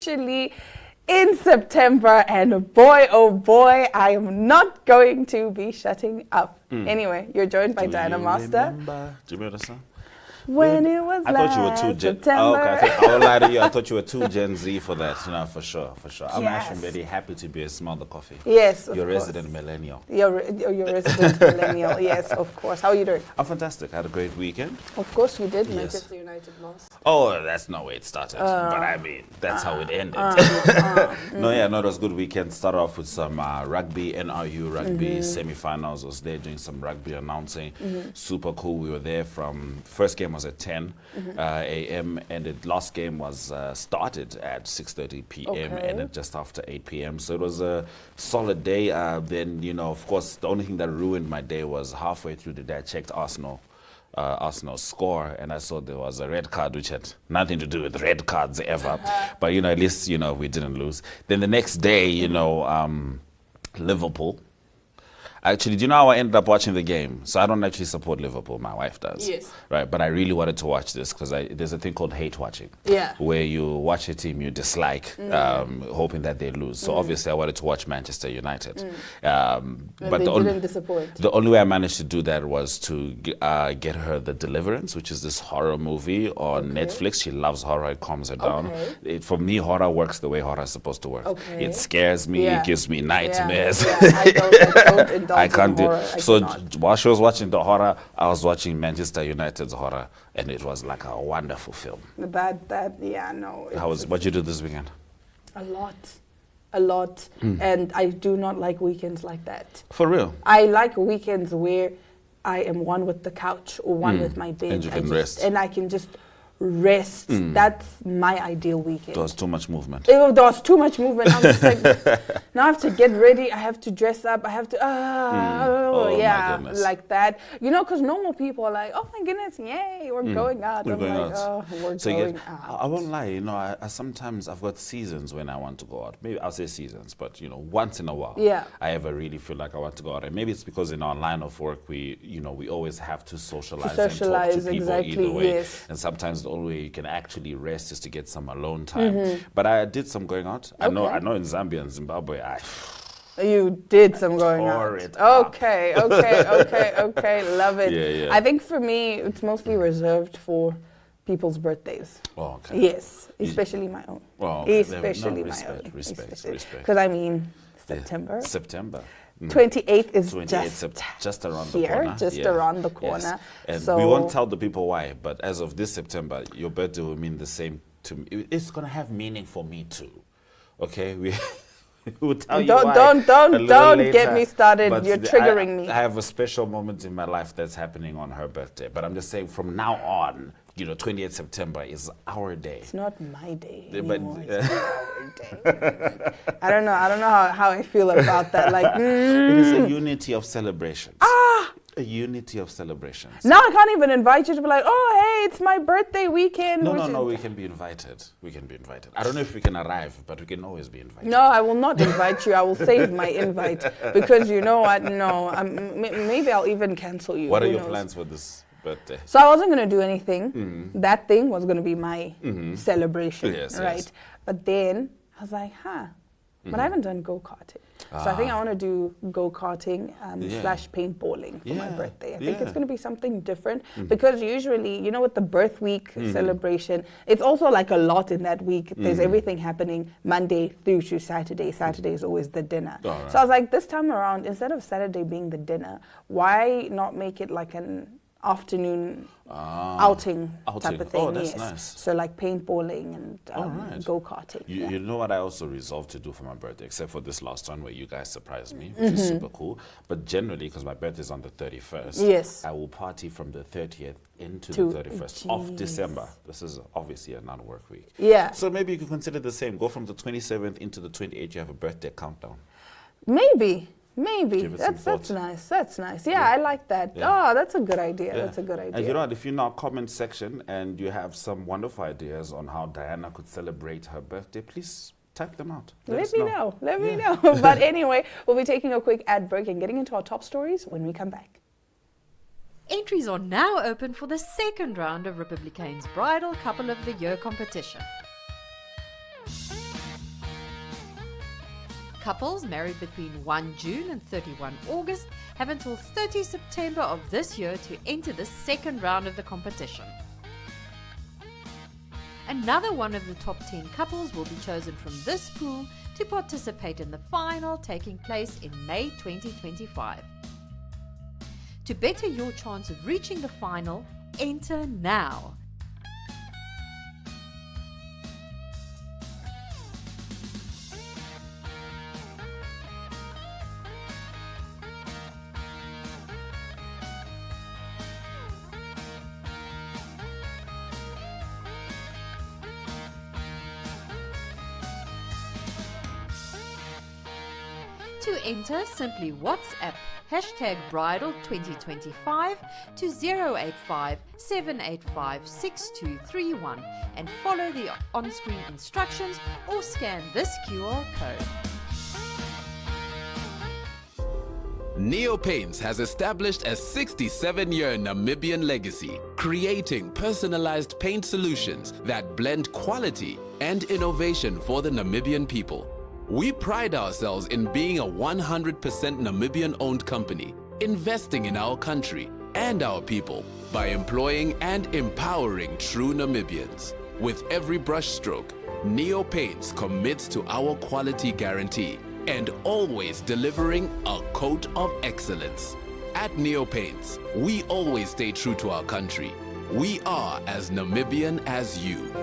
Actually in September, and boy, oh boy, I am not going to be shutting up. Anyway, you're joined by Diana Master. Do you remember the song? When it was I thought you were too Gen. Oh, okay. I won't lie to you. I thought you were too Gen Z for that. You know, for sure. I'm actually very happy to be a Smell the Coffee. Yes, of You're course. resident millennial. You're resident millennial. Yes, of course. How are you doing? I'm fantastic. I had a great weekend. Of course you did. Yes. Manchester United lost. Oh, that's not where it started. But I mean, that's how it ended. No, it was a good weekend. Started off with some rugby, NRU rugby semi-finals. I was there doing some rugby announcing. Super cool. We were there from, first game was at 10 a.m. and the last game was started at 6:30 p.m. and ended just after 8 p.m. So it was a solid day. Then, you know, of course, the only thing that ruined my day was halfway through the day I checked Arsenal's score, and I saw there was a red card, which had nothing to do with red cards ever. But, you know, at least, you know, we didn't lose. Then the next day, you know, Liverpool. Actually, do you know how I ended up watching the game? So I don't actually support Liverpool. My wife does. Yes. Right, but I really wanted to watch this because there's a thing called hate watching. Yeah. Where you watch a team you dislike, hoping that they lose. So obviously I wanted to watch Manchester United. And but they the didn't disappoint. The only way I managed to do that was to get her The Deliverance, which is this horror movie on Netflix. She loves horror. It calms her down. For me, horror works the way horror is supposed to work. It scares me. It gives me nightmares. I don't I can't do horror. so. While she was watching the horror, I was watching Manchester United's horror, and it was like a wonderful film. What you do this weekend? A lot, and I do not like weekends like that. For real? I like weekends where I am one with the couch or one with my bed, and you can rest, and I can just rest. That's my ideal weekend. There was too much movement. There was too much movement. I'm just like, now I have to get ready. I have to dress up. I have to, my goodness. like that. You know, because normal people are like, oh my goodness, yay, we're going out. We're going out. Oh, we're going out. I won't lie, you know, I sometimes I've got seasons when I want to go out. Maybe I'll say seasons, but you know, once in a while, I ever really feel like I want to go out. And maybe it's because in our line of work, we always have to socialize and talk to people either way. Yes. And sometimes the only way you can actually rest is to get some alone time. But I did some going out. I know in Zambia and Zimbabwe, you did some going out. Okay. Love it. Yeah. I think for me, it's mostly reserved for people's birthdays. Oh, okay. Yes, especially my own. Oh, okay. Especially my own. Respect. Because I mean, September. 28th is just around here, the corner. Around the corner. Yes. And so we won't tell the people why, but as of this September, your birthday will mean the same to me. It's going to have meaning for me too. Okay? We'll tell you why. Don't get me started. You're triggering me. I have a special moment in my life that's happening on her birthday, but I'm just saying from now on, you know, 28th September is our day. It's not my day anymore. It's our day. I don't know how I feel about that. Like, it is a unity of celebrations. A unity of celebrations. Now I can't even invite you to be like, oh, hey, it's my birthday weekend. No, we can be invited. I don't know if we can arrive, but we can always be invited. No, I will not invite you. I will save my invite because you know what? No, maybe I'll even cancel you. What are your plans for this birthday? So I wasn't going to do anything. That thing was going to be my celebration, right? Yes. But then I was like, but I haven't done go-karting. So I think I want to do go-karting / paintballing for my birthday. I think it's going to be something different because usually, you know, with the birth week celebration, it's also like a lot in that week. There's everything happening Monday through to Saturday. Saturday is always the dinner. Right. So I was like, this time around, instead of Saturday being the dinner, why not make it like an afternoon outing type of thing? Oh, that's nice. So like paintballing and go-karting. You know what I also resolved to do for my birthday, except for this last one where you guys surprised me, which is super cool. But generally, because my birthday is on the 31st, I will party from the 30th into the 31st of December. This is obviously a non-work week. Yeah. So maybe you could consider the same. Go from the 27th into the 28th, you have a birthday countdown. Maybe. That's nice. That's nice. Yeah, I like that. Oh, that's a good idea. That's a good idea. And you know what? If you're in our comment section and you have some wonderful ideas on how Diana could celebrate her birthday, please type them out. Let me know. But anyway, we'll be taking a quick ad break and getting into our top stories when we come back. Entries are now open for the second round of Republicane's Bridal Couple of the Year competition. Couples married between 1 June and 31 August have until 30 September of this year to enter the second round of the competition. Another one of the top 10 couples will be chosen from this pool to participate in the final, taking place in May 2025. To better your chance of reaching the final, enter now. To enter, simply WhatsApp #bridal2025 to 085 785 6231 and follow the on-screen instructions or scan this QR code. Neo Paints has established a 67-year Namibian legacy, creating personalized paint solutions that blend quality and innovation for the Namibian people. We pride ourselves in being a 100% Namibian-owned company, investing in our country and our people by employing and empowering true Namibians. With every brushstroke, Neo Paints commits to our quality guarantee and always delivering a coat of excellence. At Neo Paints, we always stay true to our country. We are as Namibian as you.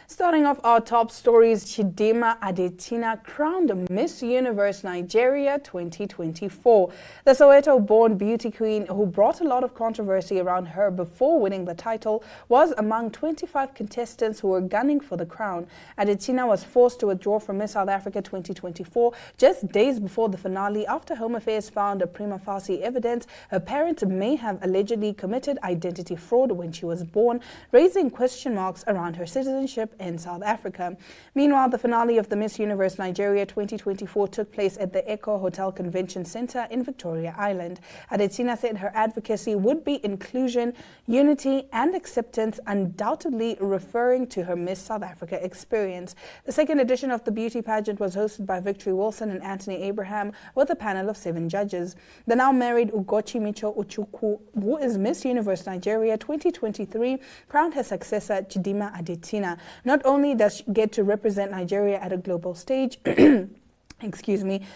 Starting off our top stories, Chidimma Adetshina crowned Miss Universe Nigeria 2024. The Soweto-born beauty queen, who brought a lot of controversy around her before winning the title, was among 25 contestants who were gunning for the crown. Adetshina was forced to withdraw from Miss South Africa 2024 just days before the finale after Home Affairs found a prima facie evidence her parents may have allegedly committed identity fraud when she was born, raising question marks around her citizenship in South Africa. Meanwhile, the finale of the Miss Universe Nigeria 2024 took place at the Echo Hotel Convention Center in Victoria Island. Adetshina said her advocacy would be inclusion, unity and acceptance, undoubtedly referring to her Miss South Africa experience. The second edition of the beauty pageant was hosted by Victory Wilson and Anthony Abraham with a panel of 7 judges. The now married Ugochi Micho Uchukwu, who is Miss Universe Nigeria 2023, crowned her successor Chidimma Adetshina. Not only does she get to represent Nigeria at a global stage,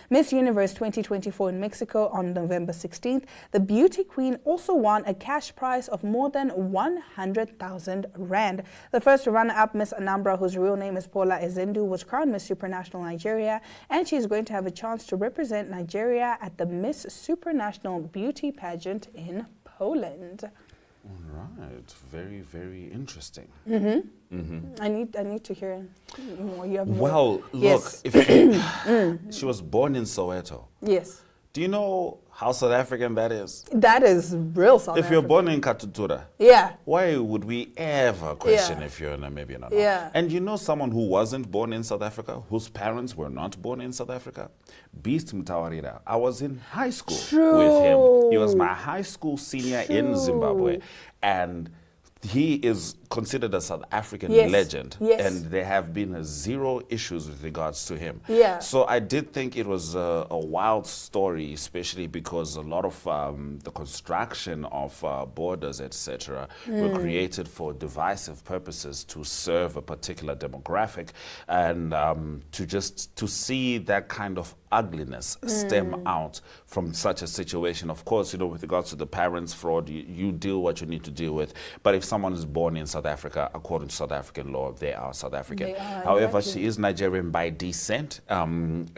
Miss Universe 2024 in Mexico on November 16th, the beauty queen also won a cash prize of more than 100,000 rand. The first runner-up, Miss Anambra, whose real name is Paula Ezendu, was crowned Miss Supranational Nigeria, and she's going to have a chance to represent Nigeria at the Miss Supranational Beauty Pageant in Poland. All right, very, very interesting. I need to hear more. You have more. Well, Yes. look, if she was born in Soweto. Yes. Do you know how South African that is? That is real South If African. you're born in Katutura, Yeah. why would we ever question Yeah. if you're Namibian or not? Yeah. And you know someone who wasn't born in South Africa, whose parents were not born in South Africa? Beast Mutawarira. I was in high school with him. He was my high school senior in Zimbabwe. And he is considered a South African legend, and there have been 0 issues with regards to him. Yeah. So I did think it was a wild story, especially because a lot of the construction of borders, etc., were created for divisive purposes to serve a particular demographic, and to see that kind of ugliness stem out from such a situation. Of course, you know, with regards to the parents' fraud, you deal what you need to deal with. But if someone is born in South Africa, according to South African law, they are South African. They are, However, exactly. she is Nigerian by descent, and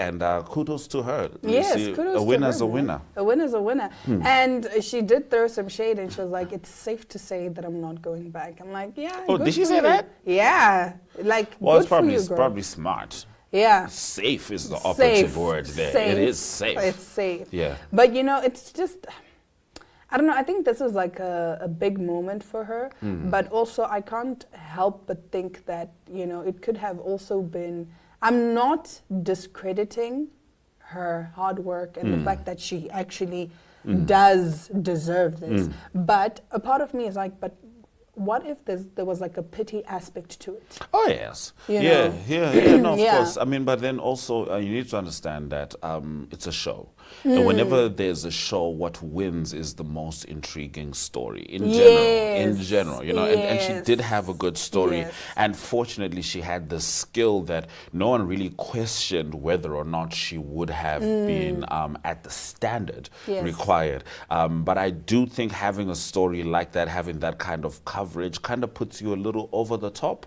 kudos to her. Yes, See, kudos a winner's to a her, winner. man. A winner's a winner. And she did throw some shade, and she was like, it's safe to say that I'm not going back. I'm like, yeah. Oh, good did she for say you. that? Yeah. Like, Well, good it's probably, for you, girl. probably smart. Yeah. Safe is the operative word there. It is safe. It's safe. Yeah. But, you know, it's just, I don't know, I think this is like a big moment for her. But also, I can't help but think that, you know, it could have also been, I'm not discrediting her hard work and the fact that she actually does deserve this. But a part of me is like, but what if there was like a pity aspect to it? Oh, yes. You Yeah, know? no, of Yeah. course. I mean, but then also you need to understand that it's a show. And whenever there's a show, what wins is the most intriguing story in general, you know, and she did have a good story. Yes. And fortunately, she had the skill that no one really questioned whether or not she would have been at the standard Yes. required. But I do think having a story like that, having that kind of coverage kind of puts you a little over the top,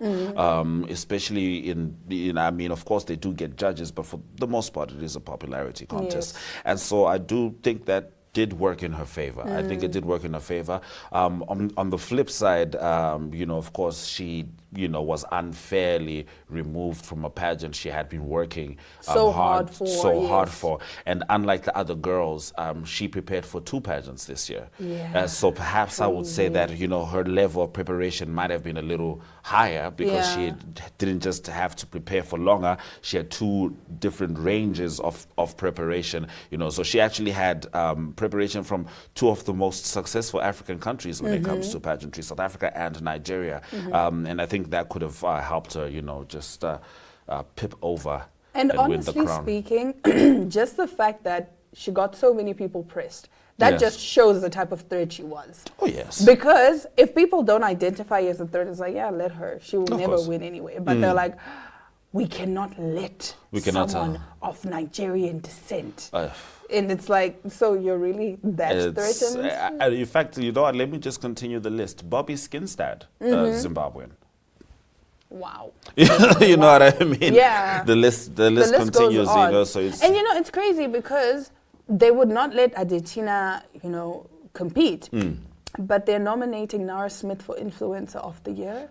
especially I mean, of course, they do get judges, but for the most part, it is a popularity contest. Yes. And so I do think that did work in her favor. I think it did work in her favor. On the flip side, you know, of course, she, you know, was unfairly removed from a pageant she had been working So hard for. And unlike the other girls, she prepared for 2 pageants this year. Yeah. So perhaps I would say that, you know, her level of preparation might have been a little higher because she didn't just have to prepare for longer. She had 2 different ranges of preparation, you know. So she actually had preparation from 2 of the most successful African countries when it comes to pageantry, South Africa and Nigeria. And I think that could have helped her, you know, just pip over And win the honestly crown. speaking, just the fact that she got so many people pressed, that Yes. just shows the type of threat she was. Oh, yes. Because if people don't identify as a threat, it's like, yeah, let her. She will Of never course. win anyway. But they're like, we cannot let someone of Nigerian descent. And it's like, so you're really that threatened? In fact, you know what, let me just continue the list. Bobby Skinstad, Zimbabwean. Wow. You know what I mean? Yeah. The list Goes continues, you on. know, so it's... And you know, it's crazy because they would not let Adetshina, you know, compete. But they're nominating Nara Smith for Influencer of the Year.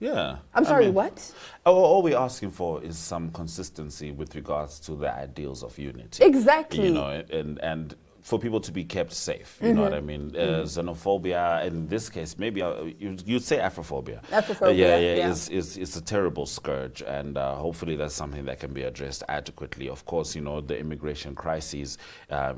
Yeah. I'm sorry, I mean, what? All we're asking for is some consistency with regards to the ideals of unity. Exactly. You know, and for people to be kept safe, you know what I mean? Xenophobia, in this case, maybe you'd say Afrophobia. Afrophobia, It's a terrible scourge, and hopefully that's something that can be addressed adequately. Of course, you know, the immigration crises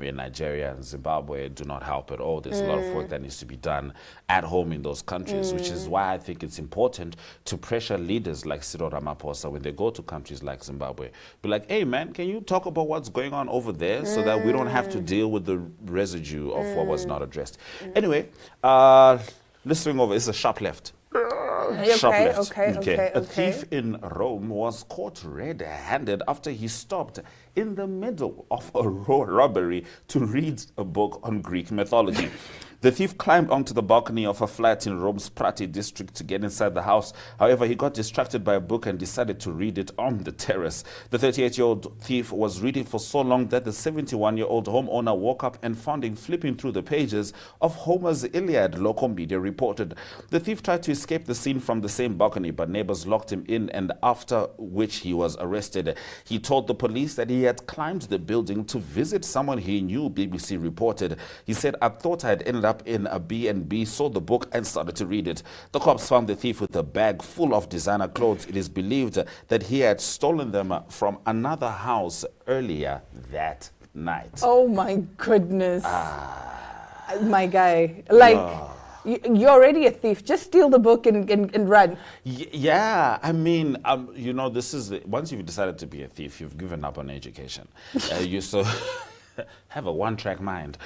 in Nigeria and Zimbabwe do not help at all. There's a lot of work that needs to be done at home in those countries, which is why I think it's important to pressure leaders like Cyril Ramaphosa when they go to countries like Zimbabwe. Be like, hey, man, can you talk about what's going on over there so that we don't have to deal with the residue of what was not addressed. Anyway, let's swing over. It's a sharp left. Sharp left. Okay. A thief in Rome was caught red-handed after he stopped in the middle of a robbery to read a book on Greek mythology. The thief climbed onto the balcony of a flat in Rome's Prati district to get inside the house. However, he got distracted by a book and decided to read it on the terrace. The 38-year-old thief was reading for so long that the 71-year-old homeowner woke up and found him flipping through the pages of Homer's Iliad, local media reported. The thief tried to escape the scene from the same balcony, but neighbors locked him in, and after which he was arrested. He told the police that he had climbed the building to visit someone he knew, BBC reported. He said, I thought I had ended up in a B&B, saw the book and started to read it. The cops found the thief with a bag full of designer clothes. It is believed that he had stolen them from another house earlier that night. Oh my goodness. My guy. Like, you're already a thief. Just steal the book and run. Yeah, I mean, you know, this is once you've decided to be a thief, you've given up on education. You so have a one-track mind,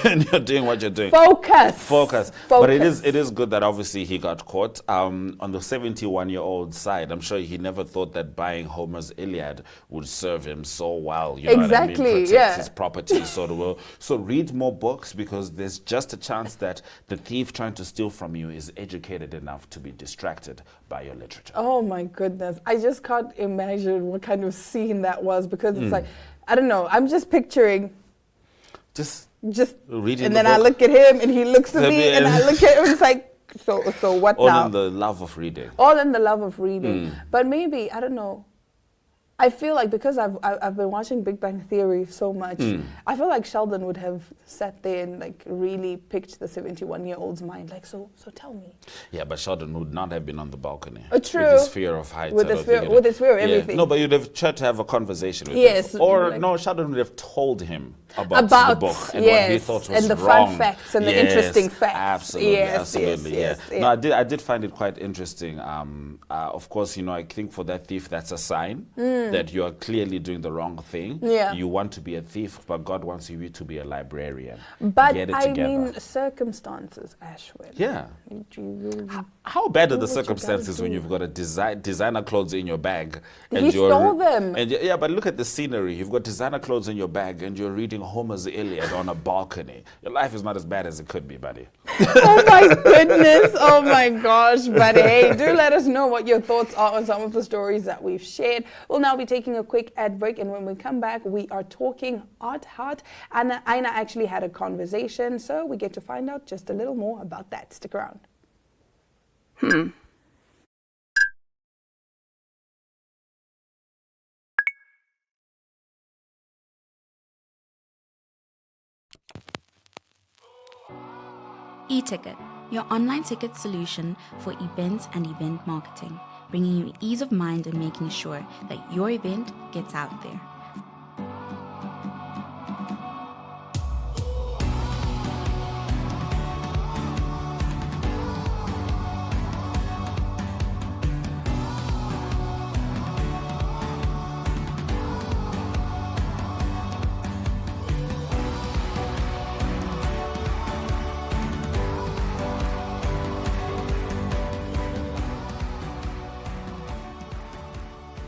and you're doing what you're doing. Focus. But it is good that obviously he got caught. On the 71-year-old side, I'm sure he never thought that buying Homer's Iliad would serve him so well. You know what I mean? Protect his property so well. So read more books, because there's just a chance that the thief trying to steal from you is educated enough to be distracted by your literature. Oh my goodness. I just can't imagine what kind of scene that was, because it's like, I don't know, I'm just picturing Just reading, and the then I book. look at him and he looks at me and I look at him. It's like, so what all now? in the love of reading. All in the love of reading. But maybe, I don't know, I feel like because I've been watching Big Bang Theory so much, I feel like Sheldon would have sat there and like really picked the 71-year-old's mind. Like, so tell me. Yeah, but Sheldon would not have been on the balcony. True. With his fear of heights. With his fear of everything. No, but you'd have tried to have a conversation with Yes, him. Or like, no, Sheldon would have told him about the book and what he thought was and the wrong. fun facts and the interesting facts. Absolutely, absolutely. Yes. No, I did find it quite interesting. Of course, I think for that thief, that's a sign that you are clearly doing the wrong thing. Yeah. You want to be a thief, but God wants you to be a librarian. But Get it I together. mean, circumstances, Ashwin. Yeah. You How bad are the what you gotta circumstances when do. you've got a designer clothes in your bag? He stole them. And yeah, but look at the scenery. You've got designer clothes in your bag and you're reading Homer's Iliad on a balcony. Your life is not as bad as it could be, buddy. Oh my goodness. Oh my gosh. But hey, do let us know what your thoughts are on some of the stories that we've shared. We'll now be taking a quick ad break, and when we come back, we are talking Art Heart. And Aina actually had a conversation, so we get to find out just a little more about that. Stick around. eTicket, your online ticket solution for events and event marketing, bringing you ease of mind and making sure that your event gets out there.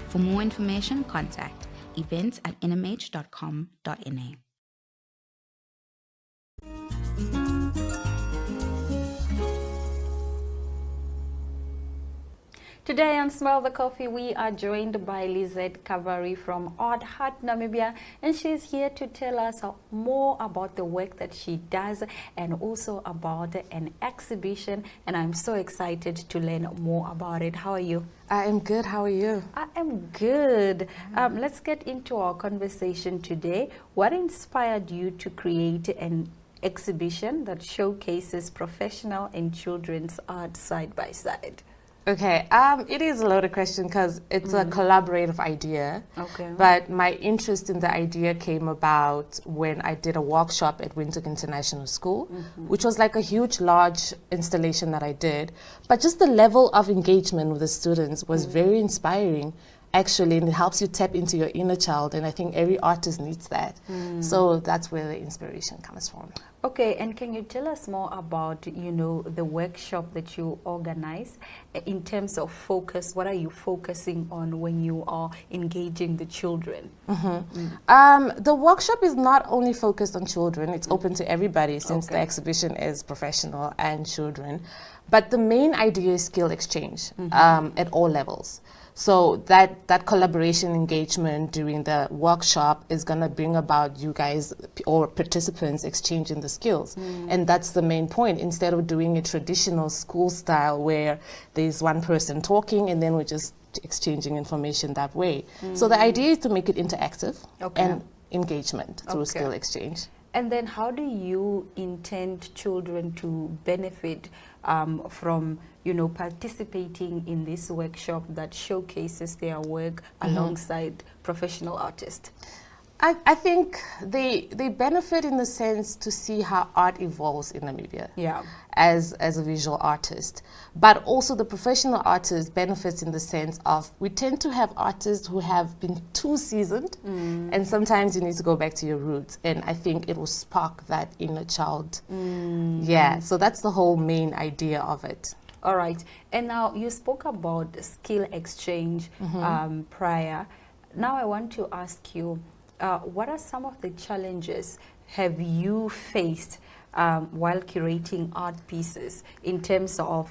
For more information, contact events@nmh.com.na. Today on Smell the Coffee, we are joined by Lizette Kavari from Art Heart Namibia, and she's here to tell us more about the work that she does and also about an exhibition, and I'm so excited to learn more about it. How are you? I am good. How are you? I am good. Let's get into our conversation today. What inspired you to create an exhibition that showcases professional and children's art side by side? Okay, it is a loaded question because it's a collaborative idea. Okay. But my interest in the idea came about when I did a workshop at Windhoek International School, which was like a huge, large installation that I did. But just the level of engagement with the students was very inspiring, actually, and it helps you tap into your inner child, and I think every artist needs that. So that's where the inspiration comes from. Okay, and can you tell us more about, the workshop that you organize in terms of focus? What are you focusing on when you are engaging the children? The workshop is not only focused on children, it's open to everybody since the exhibition is professional and children. But the main idea is skill exchange at all levels. So that collaboration engagement during the workshop is going to bring about you guys or participants exchanging the skills. And that's the main point. Instead of doing a traditional school style where there's one person talking and then we're just exchanging information that way. So the idea is to make it interactive and engagement through skill exchange. And then how do you intend children to benefit from, participating in this workshop that showcases their work alongside professional artists? I think they benefit in the sense to see how art evolves in Namibia as a visual artist. But also the professional artist benefits in the sense of we tend to have artists who have been too seasoned and sometimes you need to go back to your roots, and I think it will spark that inner child. Yeah, so that's the whole main idea of it. All right. And now you spoke about skill exchange prior. Now I want to ask you, what are some of the challenges have you faced while curating art pieces in terms of,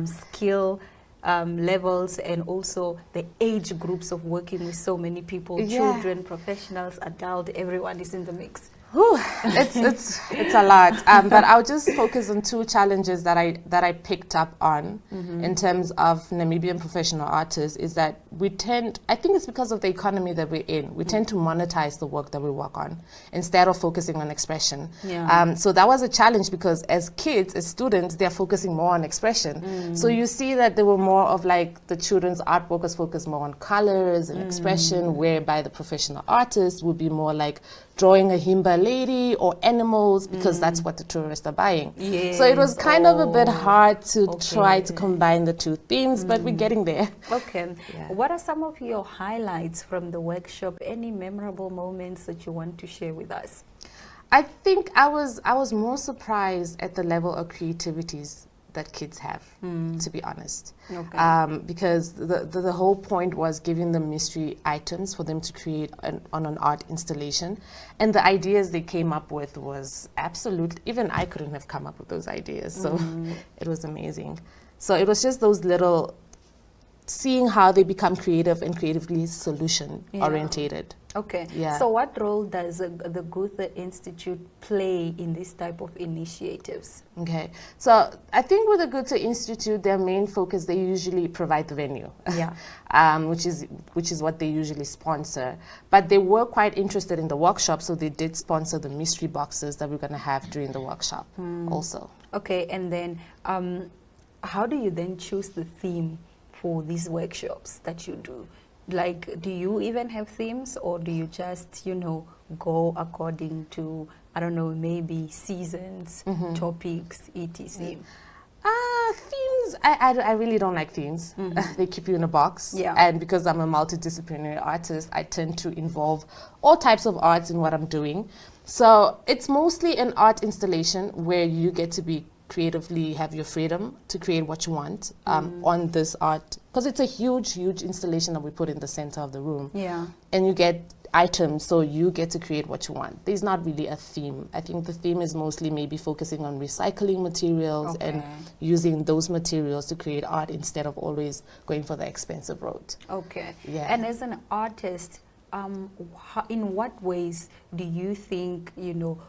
skill levels and also the age groups of working with so many people, children, professionals, adult, everyone is in the mix? Whew, it's a lot, but I'll just focus on two challenges that I picked up on in terms of Namibian professional artists. Is that I think it's because of the economy that we're in, we tend to monetize the work that we work on instead of focusing on expression. Yeah. So that was a challenge because as kids, as students, they're focusing more on expression. So you see that there were more of like the children's artwork was focused more on colors and expression, whereby the professional artists would be more like drawing a Himba lady or animals because that's what the tourists are buying. Yes. So it was kind of a bit hard to try to combine the two themes, but we're getting there. Okay. Yeah. What are some of your highlights from the workshop? Any memorable moments that you want to share with us? I think I was more surprised at the level of creativities that kids have, to be honest. Okay. Because the whole point was giving them mystery items for them to create on an art installation. And the ideas they came up with was absolute, even I couldn't have come up with those ideas. So it was amazing. So it was just those little, seeing how they become creative and creatively solution orientated. Okay. Yeah. So what role does the Goethe Institute play in this type of initiatives? Okay. So I think with the Goethe Institute, their main focus, they usually provide the venue. Yeah. which is what they usually sponsor. But they were quite interested in the workshop, so they did sponsor the mystery boxes that we're going to have during the workshop also. Okay. And then how do you then choose the theme for these workshops that you do? Like, do you even have themes, or do you just, go according to, I don't know, maybe seasons, topics, etc.? Themes, I really don't like themes. They keep you in a box. Yeah. And because I'm a multidisciplinary artist, I tend to involve all types of arts in what I'm doing. So it's mostly an art installation where you get to be creatively, have your freedom to create what you want on this art, because it's a huge installation that we put in the center of the room. Yeah. And you get items, so you get to create what you want. There's not really a theme. I think the theme is mostly maybe focusing on recycling materials and using those materials to create art instead of always going for the expensive road. Okay. Yeah. And as an artist, in what ways do you think,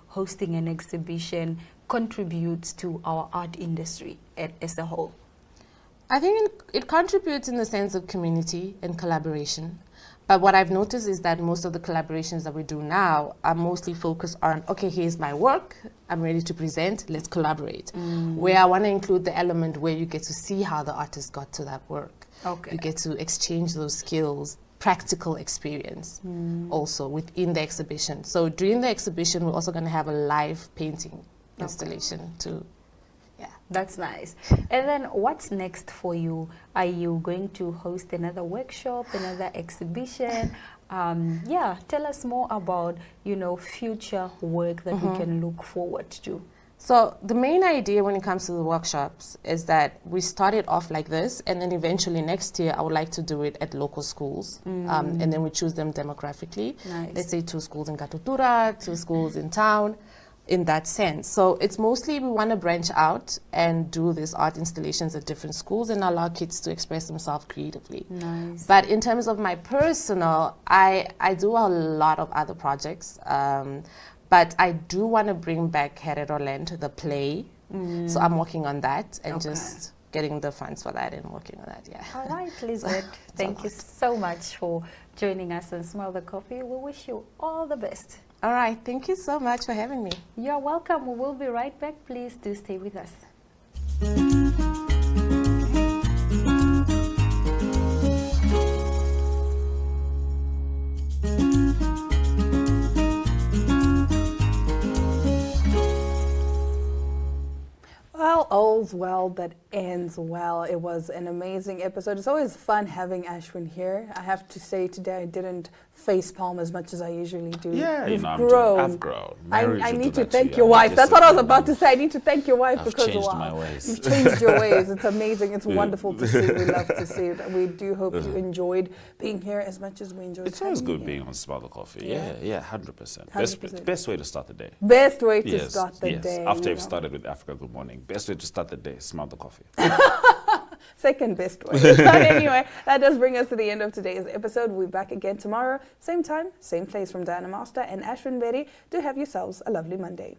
hosting an exhibition contributes to our art industry as a whole? I think it contributes in the sense of community and collaboration. But what I've noticed is that most of the collaborations that we do now are mostly focused on, okay, here's my work, I'm ready to present, let's collaborate. Where I want to include the element where you get to see how the artist got to that work. Okay. You get to exchange those skills, practical experience also within the exhibition. So during the exhibition, we're also going to have a live painting installation too. Yeah. That's nice. And then what's next for you? Are you going to host another workshop, another exhibition? Tell us more about, future work that we can look forward to. So the main idea when it comes to the workshops is that we started off like this, and then eventually next year I would like to do it at local schools, and then we choose them demographically. Nice. Let's say 2 schools in Katutura, 2 schools in town, in that sense. So it's mostly we want to branch out and do these art installations at different schools and allow kids to express themselves creatively. Nice. But in terms of my personal, I do a lot of other projects. But I do want to bring back Herero-Land, the play. So I'm working on that and just getting the funds for that and working on that, yeah. All right, Lizette, thank you so much for joining us on Smell the Coffee. We wish you all the best. All right, thank you so much for having me. You're welcome. We will be right back. Please do stay with us. Well, all's well that ends well. It was an amazing episode. It's always fun having Ashwin here. I have to say today I didn't facepalm as much as I usually do. Yeah, You've I've grown. grown. I need to thank your wife. That's what I was about to say. I need to thank your wife I've because changed my ways. You've changed your ways. It's amazing. It's wonderful to see. We love to see it. We do hope you enjoyed being here as much as we enjoyed. It's always having good you. being on Smell the Coffee. Yeah. Yeah, 100%. 100%. Best way to start the day. Best way to start the yes. day. After you you've know. started with Africa Good Morning, best way to start the day, smell the coffee. second best way. But anyway, that does bring us to the end of today's episode. We'll be back again tomorrow, same time, same place. From Diana Master and Ashwin Berry. Do have yourselves a lovely Monday.